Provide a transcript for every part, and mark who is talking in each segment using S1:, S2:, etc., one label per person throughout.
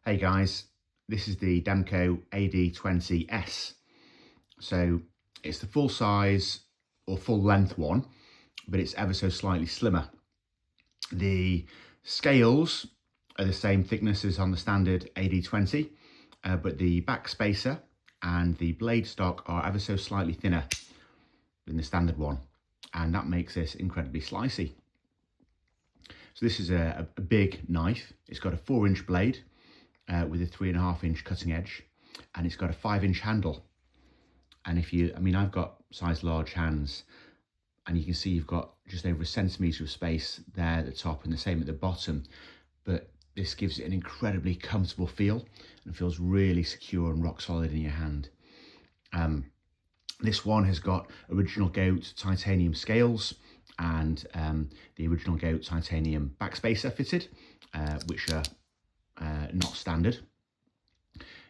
S1: Hey guys, this is the Demko AD20S. So it's the full size or full length one, but it's ever so slightly slimmer. The scales are the same thickness as on the standard AD20, but the backspacer and the blade stock are ever so slightly thinner than the standard one, and that makes this incredibly slicey. So this is a big knife. It's got a 4-inch blade with a 3.5-inch cutting edge, and it's got a 5-inch handle. And I've got size large hands, and you can see you've got just over 1 centimetre of space there at the top and the same at the bottom, but this gives it an incredibly comfortable feel and feels really secure and rock solid in your hand. This one has got original goat titanium scales and the original goat titanium backspacer fitted, which are not standard.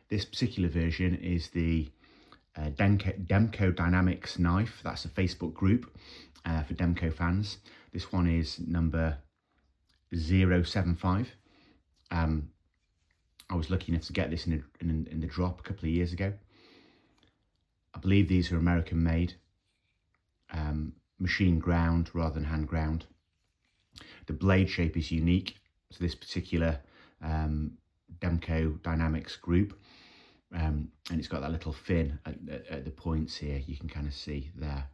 S1: This particular version is the Demko Dynamics knife. That's a Facebook group for Demko fans. This one is number 075. I was lucky enough to get this in the drop a couple of years ago. I believe these are American made, machine ground rather than hand ground. The blade shape is unique to this particular Demko Dynamics group, and it's got that little fin at the points here. You can kind of see there,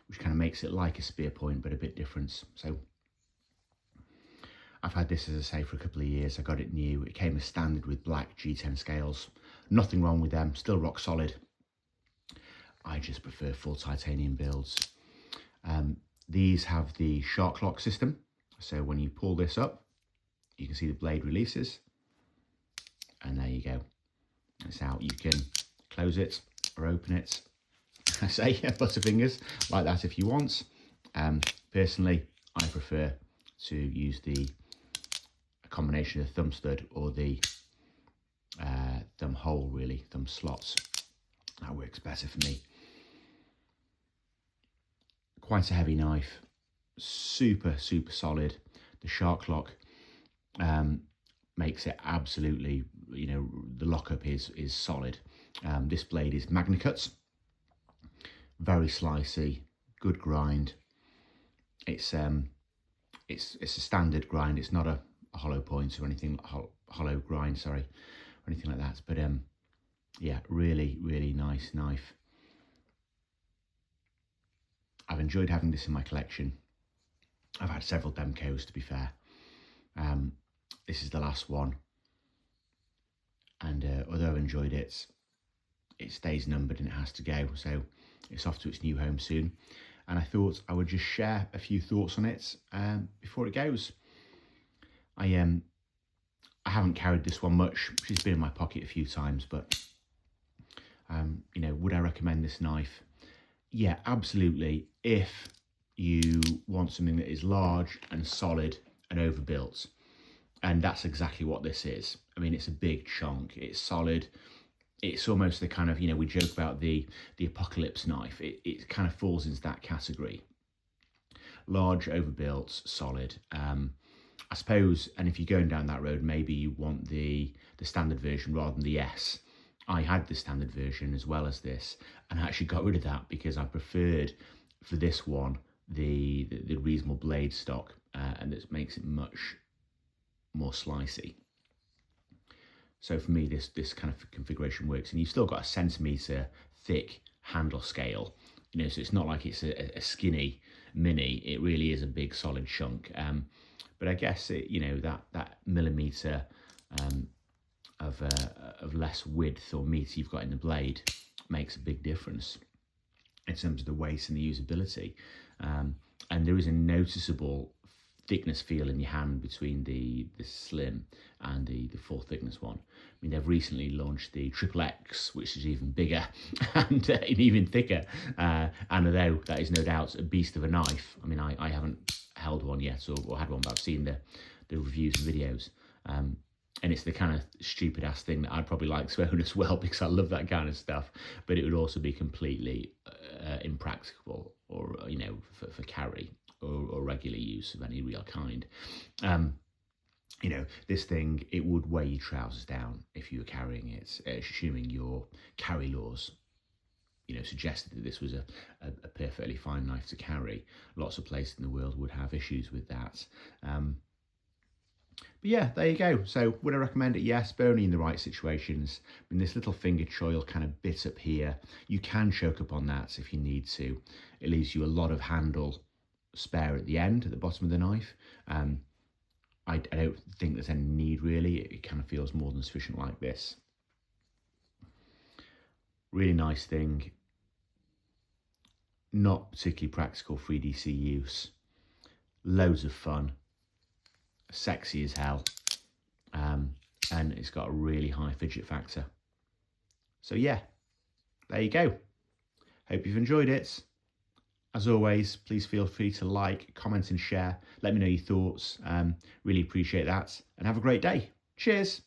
S1: which kind of makes it like a spear point but a bit different. So I've had this, as I say, for a couple of years. I got it new. It came as standard with black G10 scales. Nothing wrong with them, still rock solid. I just prefer full titanium builds. These have the shark lock system, so when you pull this up, you can see the blade releases, and there you go. It's out. You can close it or open it. I say butterfingers like that if you want. Personally, I prefer to use a combination of thumb stud or the thumb hole, really, thumb slots. That works better for me. Quite a heavy knife, super solid. The shark lock makes it absolutely, the lockup is solid. This blade is Magnacut, very slicey, good grind. It's a standard grind. It's not a hollow point or anything, hollow grind, sorry, or anything like that. But yeah, really nice knife. I've enjoyed having this in my collection. I've had several Demkos, to be fair. This is the last one, and although I've enjoyed it, it stays numbered and it has to go, so it's off to its new home soon. And I thought I would just share a few thoughts on it before it goes. I haven't carried this one much. She's been in my pocket a few times, but would I recommend this knife? Yeah, absolutely. If you want something that is large and solid and overbuilt, and that's exactly what this is. I mean, it's a big chunk. It's solid. It's almost the kind of, we joke about the apocalypse knife. It kind of falls into that category. Large, overbuilt, solid. I suppose, and if you're going down that road, maybe you want the standard version rather than the S. I had the standard version as well as this, and I actually got rid of that because I preferred, for this one, the reasonable blade stock, and this makes it much more slicey. So for me, this kind of configuration works, and you've still got a 1 centimetre thick handle scale, so it's not like it's a skinny mini. It really is a big solid chunk. But I guess that millimetre of less width or meat you've got in the blade makes a big difference in terms of the weight and the usability. And there is a noticeable thickness feel in your hand between the slim and the full thickness one. I mean, they've recently launched the XXX, which is even bigger and even thicker. And although that is no doubt a beast of a knife, I mean, I haven't held one yet or had one, but I've seen the reviews and videos. And it's the kind of stupid ass thing that I'd probably like to own as well, because I love that kind of stuff, but it would also be completely impracticable or, for carry or regular use of any real kind. you know, this thing, it would weigh your trousers down if you were carrying it, assuming your carry laws, you know, suggested that this was a perfectly fine knife to carry. Lots of places in the world would have issues with that. But yeah, there you go. So would I recommend it? Yes, but only in the right situations. I mean, this little finger choil kind of bit up here, you can choke up on that if you need to. It leaves you a lot of handle spare at the end, at the bottom of the knife. I don't think there's any need really. It kind of feels more than sufficient like this. Really nice thing. Not particularly practical for 3DC use. Loads of fun. Sexy as hell. And it's got a really high fidget factor. So yeah, there you go. Hope you've enjoyed it. As always, please feel free to like, comment and share. Let me know your thoughts. Really appreciate that. And have a great day. Cheers.